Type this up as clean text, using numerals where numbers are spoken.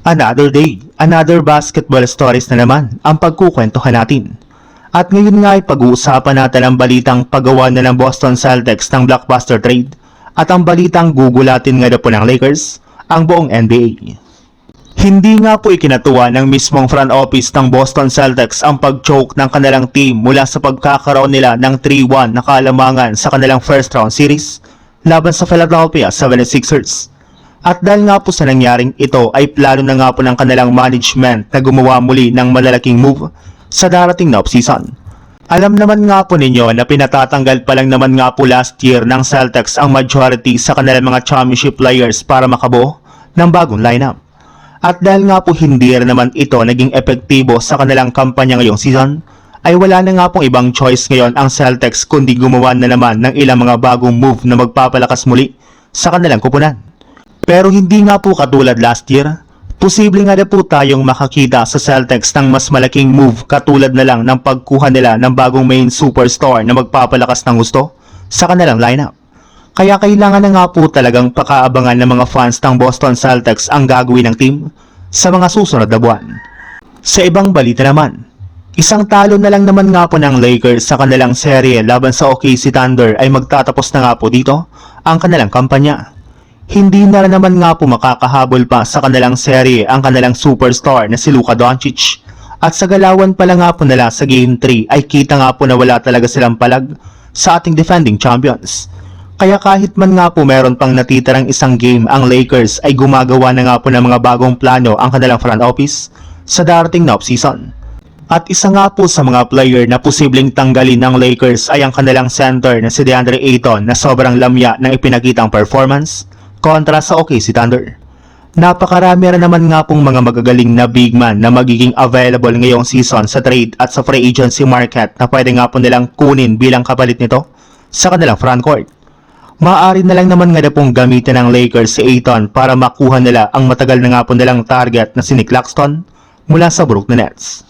Another day, another basketball stories na naman ang pagkukwentuhan natin. At ngayon nga ay pag-uusapan natin ang balitang paggawa na ng Boston Celtics ng blockbuster trade at ang balitang gugulatin nga na po ng Lakers ang buong NBA. Hindi nga po ikinatuwa ng mismong front office ng Boston Celtics ang pag-choke ng kanilang team mula sa pagkakaroon nila ng 3-1 na kalamangan sa kanilang first round series laban sa Philadelphia 76ers. At dahil nga po sa nangyaring ito ay plano na nga po ng kanilang management na gumawa muli ng malalaking move sa darating na offseason. Alam naman nga po ninyo na pinatatanggal pa lang naman nga po last year ng Celtics ang majority sa kanilang mga championship players para makabuo ng bagong lineup. At dahil nga po hindi rin naman ito naging epektibo sa kanilang kampanya ngayong season, ay wala na nga pong ibang choice ngayon ang Celtics kundi gumawa na naman ng ilang mga bagong move na magpapalakas muli sa kanilang kupunan. Pero hindi nga po katulad last year, posible nga na po tayong makakita sa Celtics ng mas malaking move katulad na lang ng pagkuha nila ng bagong main superstar na magpapalakas ng gusto sa kanilang lineup. Kaya kailangan na nga po talagang pakaabangan ng mga fans ng Boston Celtics ang gagawin ng team sa mga susunod na buwan. Sa ibang balita naman, isang talo na lang naman nga po ng Lakers sa kanilang serye laban sa OKC Thunder ay magtatapos na nga po dito ang kanilang kampanya. Hindi na naman nga po makakahabol pa sa kanilang serye ang kanilang superstar na si Luka Doncic. At sa galawan pala nga po nila sa Game 3 ay kita nga po na wala talaga silang palag sa ating defending champions. Kaya kahit man nga po meron pang natitirang isang game ang Lakers ay gumagawa na nga po ng mga bagong plano ang kanilang front office sa darating na offseason. At isa nga po sa mga player na posibleng tanggalin ng Lakers ay ang kanilang center na si DeAndre Ayton na sobrang lamya ng ipinakitang performance kontra sa OKC Thunder. Napakarami rin naman nga pong mga magagaling na big man na magiging available ngayong season sa trade at sa free agency market na pwede nga po nilang kunin bilang kapalit nito sa kanilang frontcourt. Maaari na lang naman nga na pong gamitin ng Lakers si Ayton para makuha nila ang matagal na nga po nilang target na si Nick Claxton mula sa Brooklyn Nets.